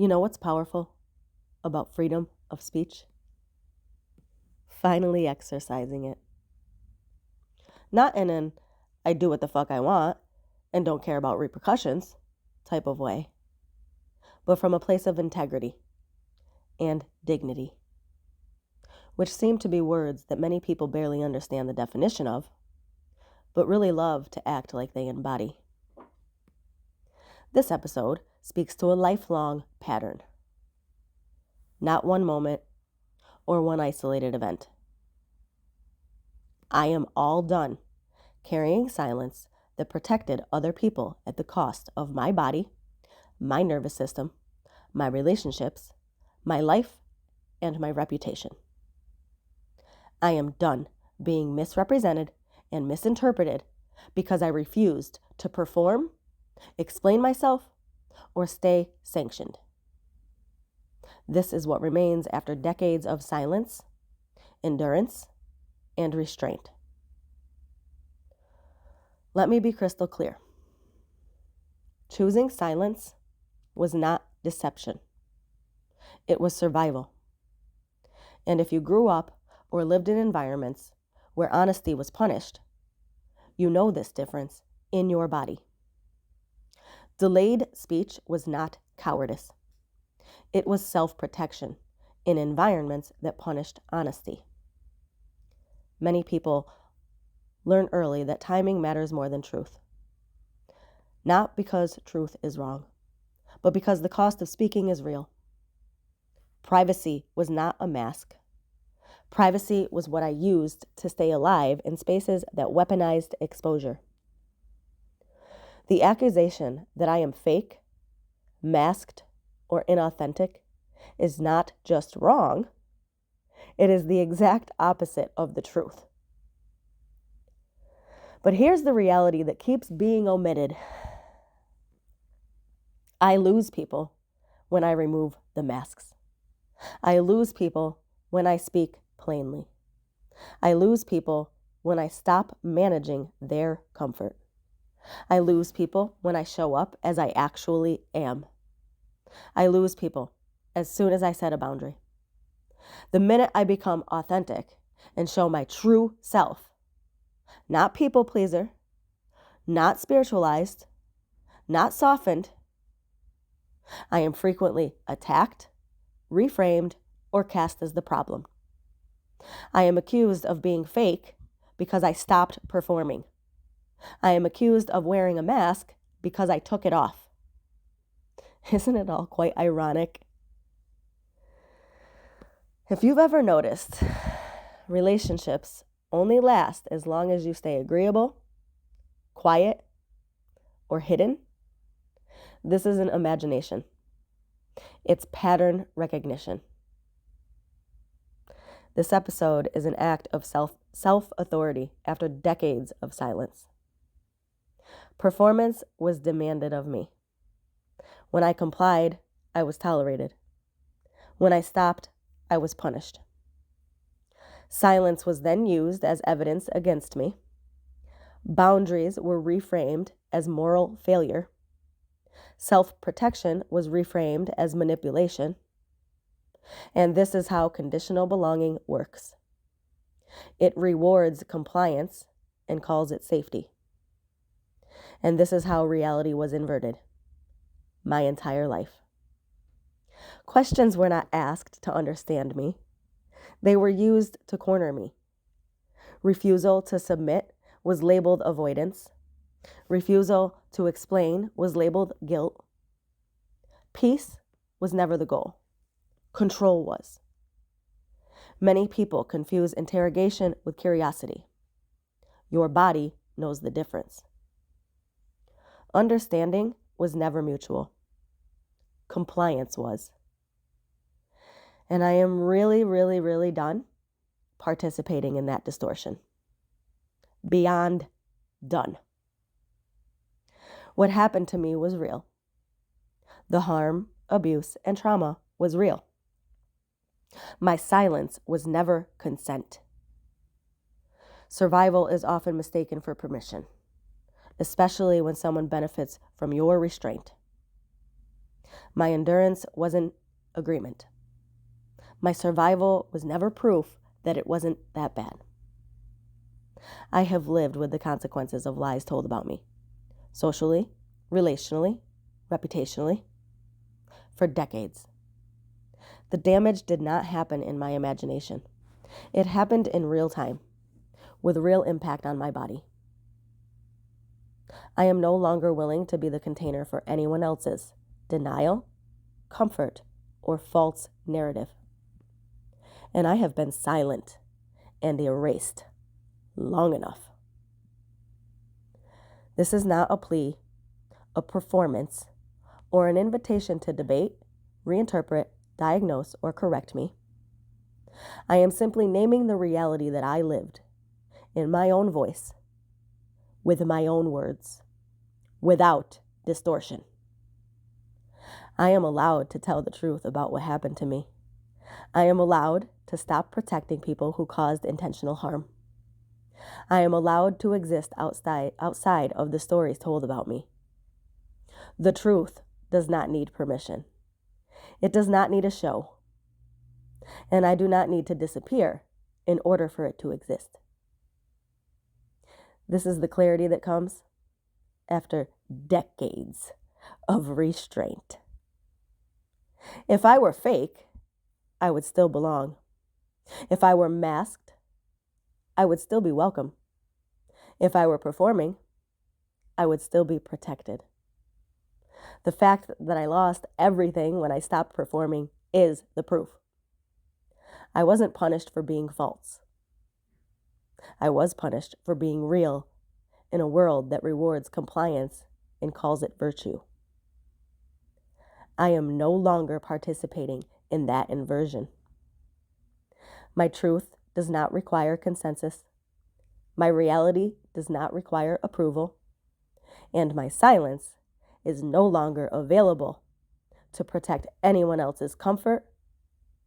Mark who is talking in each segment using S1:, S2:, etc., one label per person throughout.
S1: You know what's powerful about freedom of speech? Finally exercising it. Not in an I do what the fuck I want and don't care about repercussions type of way, but from a place of integrity and dignity, which seem to be words that many people barely understand the definition of, but really love to act like they embody. This episode speaks to a lifelong pattern, not one moment or one isolated event. I am all done carrying silence that protected other people at the cost of my body, my nervous system, my relationships, my life, and my reputation. I am done being misrepresented and misinterpreted because I refused to perform, explain myself, or stay sanctioned. This is what remains after decades of silence, endurance, and restraint. Let me be crystal clear. Choosing silence was not deception. It was survival. And if you grew up or lived in environments where honesty was punished, you know this difference in your body. Delayed speech was not cowardice. It was self-protection in environments that punished honesty. Many people learn early that timing matters more than truth. Not because truth is wrong, but because the cost of speaking is real. Privacy was not a mask. Privacy was what I used to stay alive in spaces that weaponized exposure. The accusation that I am fake, masked, or inauthentic is not just wrong. It is the exact opposite of the truth. But here's the reality that keeps being omitted. I lose people when I remove the masks. I lose people when I speak plainly. I lose people when I stop managing their comfort. I lose people when I show up as I actually am. I lose people as soon as I set a boundary. The minute I become authentic and show my true self, not people pleaser, not spiritualized, not softened, I am frequently attacked, reframed, or cast as the problem. I am accused of being fake because I stopped performing. I am accused of wearing a mask because I took it off. Isn't it all quite ironic? If you've ever noticed, relationships only last as long as you stay agreeable, quiet, or hidden. This isn't imagination. It's pattern recognition. This episode is an act of self-authority after decades of silence. Performance was demanded of me. When I complied, I was tolerated. When I stopped, I was punished. Silence was then used as evidence against me. Boundaries were reframed as moral failure. Self-protection was reframed as manipulation. And this is how conditional belonging works. It rewards compliance and calls it safety. And this is how reality was inverted my entire life. Questions were not asked to understand me. They were used to corner me. Refusal to submit was labeled avoidance. Refusal to explain was labeled guilt. Peace was never the goal. Control was. Many people confuse interrogation with curiosity. Your body knows the difference. Understanding was never mutual. Compliance was. And I am really, really, really done participating in that distortion. Beyond done. What happened to me was real. The harm, abuse, and trauma was real. My silence was never consent. Survival is often mistaken for permission, especially when someone benefits from your restraint. My endurance wasn't agreement. My survival was never proof that it wasn't that bad. I have lived with the consequences of lies told about me, socially, relationally, reputationally, for decades. The damage did not happen in my imagination. It happened in real time, with real impact on my body. I am no longer willing to be the container for anyone else's denial, comfort, or false narrative. And I have been silent and erased long enough. This is not a plea, a performance, or an invitation to debate, reinterpret, diagnose, or correct me. I am simply naming the reality that I lived in my own voice, with my own words, without distortion. I am allowed to tell the truth about what happened to me. I am allowed to stop protecting people who caused intentional harm. I am allowed to exist outside of the stories told about me. The truth does not need permission. It does not need a show. And I do not need to disappear in order for it to exist. This is the clarity that comes after decades of restraint. If I were fake, I would still belong. If I were masked, I would still be welcome. If I were performing, I would still be protected. The fact that I lost everything when I stopped performing is the proof. I wasn't punished for being false. I was punished for being real in a world that rewards compliance and calls it virtue. I am no longer participating in that inversion. My truth does not require consensus. My reality does not require approval. And my silence is no longer available to protect anyone else's comfort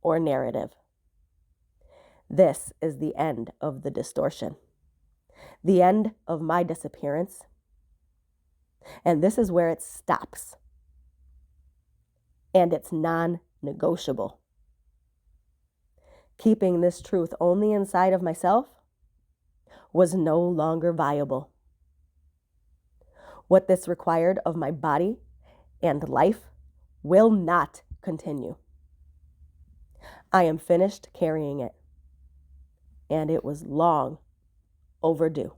S1: or narrative. This is the end of the distortion, the end of my disappearance, and this is where it stops. And it's non-negotiable. Keeping this truth only inside of myself was no longer viable. What this required of my body and life will not continue. I am finished carrying it, and it was long overdue.